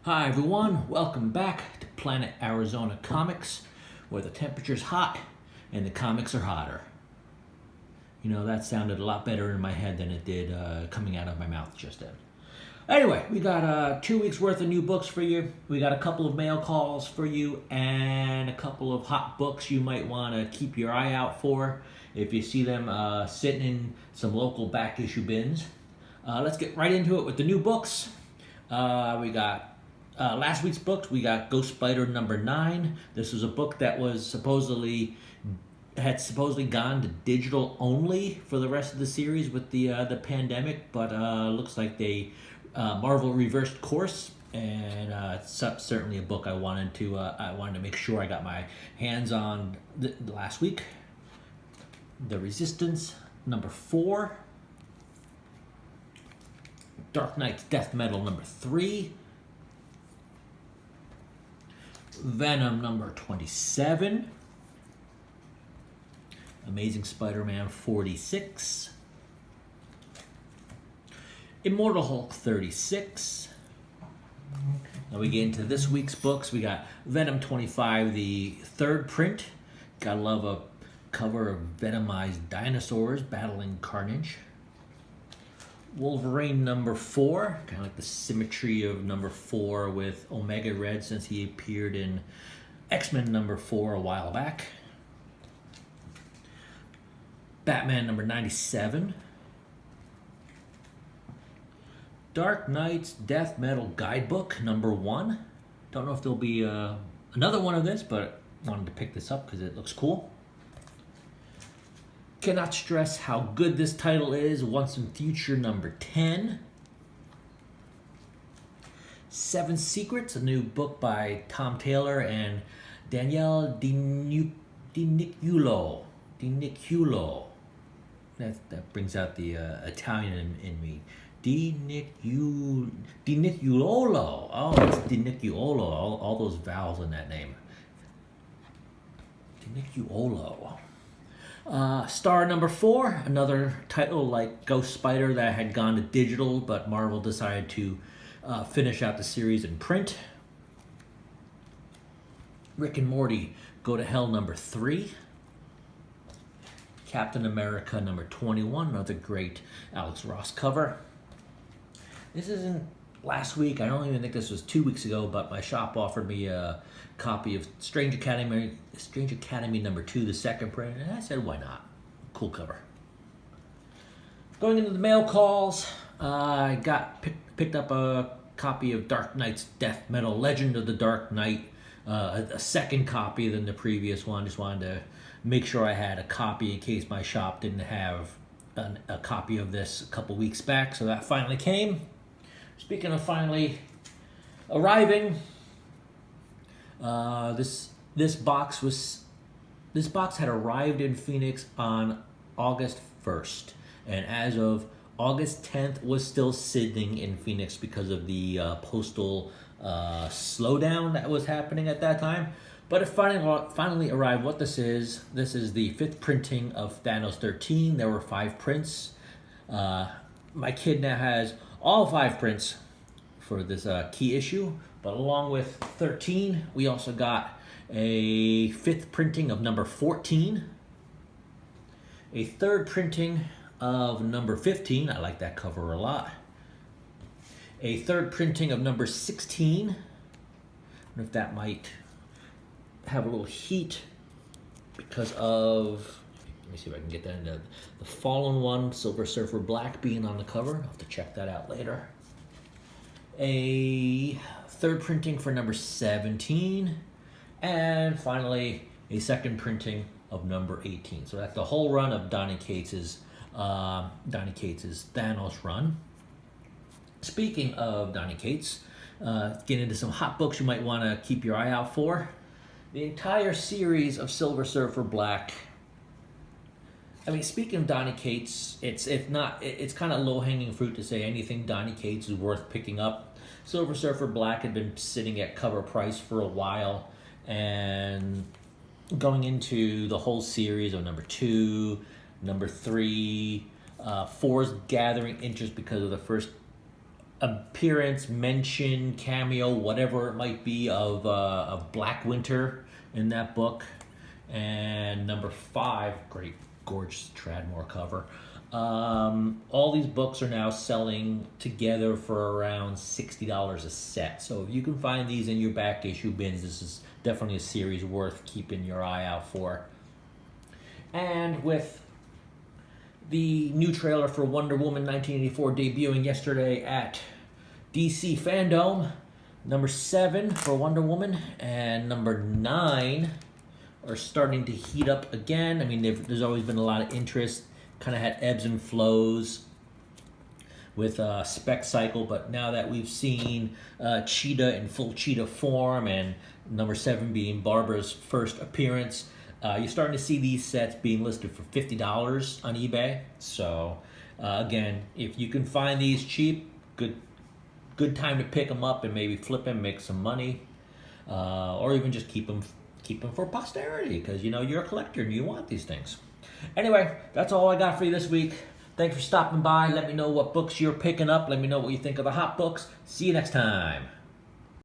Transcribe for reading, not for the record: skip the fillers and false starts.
Hi everyone, welcome back to Planet Arizona Comics, where the temperature's hot and the comics are hotter. You know, that sounded a lot better in my head than it did coming out of my mouth just then. Anyway, we got 2 weeks worth of new books for you. We got a couple of mail calls for you and a couple of hot books you might want to keep your eye out for if you see them sitting in some local back issue bins. Let's get right into it with the new books. We got last week's book. We got Ghost Spider number 9. This was a book that was supposedly gone to digital only for the rest of the series with the pandemic, but looks like they Marvel reversed course, and it's certainly a book I wanted to make sure I got my hands on last week. The Resistance number 4. Dark Knight's Death Metal number 3. Venom number 27. Amazing Spider-Man 46. Immortal Hulk 36. Now we get into this week's books. We got Venom 25, the third print. Gotta love a cover of venomized dinosaurs battling Carnage. Wolverine number 4, kind of like the symmetry of number 4 with Omega Red since he appeared in X-Men number 4 a while back. Batman number 97. Dark Knight's Death Metal Guidebook number 1. Don't know if there'll be another one of this, but wanted to pick this up because it looks cool. Cannot stress how good this title is. Once and Future number 10. Seven Secrets, a new book by Tom Taylor and Danielle DiNicuolo. That brings out the Italian in me. DiNicuolo. Oh, it's DiNicuolo. All those vowels in that name. DiNicuolo. Star number 4, another title like Ghost Spider that had gone to digital, but Marvel decided to finish out the series in print. Rick and Morty Go to Hell number 3. Captain America number 21, another great Alex Ross cover. This isn't last week, I don't even think this was 2 weeks ago, but my shop offered me a copy of Strange Academy number 2, the second print, and I said, why not? Cool cover. Going into the mail calls, I picked up a copy of Dark Knight's Death Metal Legend of the Dark Knight, a second copy than the previous one. Just wanted to make sure I had a copy in case my shop didn't have a copy of this a couple weeks back, so that finally came. Speaking of finally arriving, this box had arrived in Phoenix on August 1st, and as of August 10th was still sitting in Phoenix because of the postal slowdown that was happening at that time. But it finally arrived. What this is the 5th printing of Thanos 13. There were 5 prints. My kid now has all 5 prints for this key issue, but along with 13, we also got a 5th printing of number 14, a 3rd printing of number 15, I like that cover a lot, a 3rd printing of number 16, I wonder if that might have a little heat because of, let me see if I can get that into the Fallen one, Silver Surfer Black being on the cover. I'll have to check that out later. A 3rd printing for number 17, and finally a 2nd printing of number 18. So that's the whole run of Donny Cates's Thanos run. Speaking of Donny Cates, get into some hot books you might want to keep your eye out for. The entire series of Silver Surfer Black. I mean, speaking of Donny Cates, it's kind of low-hanging fruit to say anything Donny Cates is worth picking up. Silver Surfer Black had been sitting at cover price for a while, and going into the whole series of number 2, number 3, 4's gathering interest because of the first appearance, mention, cameo, whatever it might be of Black Winter in that book. And number 5, great, gorgeous Tradmore cover. All these books are now selling together for around $60 a set. So if you can find these in your back issue bins, this is definitely a series worth keeping your eye out for. And with the new trailer for Wonder Woman 1984 debuting yesterday at DC Fandom, number 7 for Wonder Woman and number 9 are starting to heat up again. I mean, there's always been a lot of interest, kind of had ebbs and flows with Spec Cycle, but now that we've seen Cheetah in full Cheetah form and number 7 being Barbara's first appearance, you're starting to see these sets being listed for $50 on eBay. So again, if you can find these cheap, good time to pick them up and maybe flip them, make some money, or even just keep them for posterity, because you know you're a collector and you want these things. Anyway, that's all I got for you this week. Thanks for stopping by. Let me know what books you're picking up. Let me know what you think of the hot books. See you next time.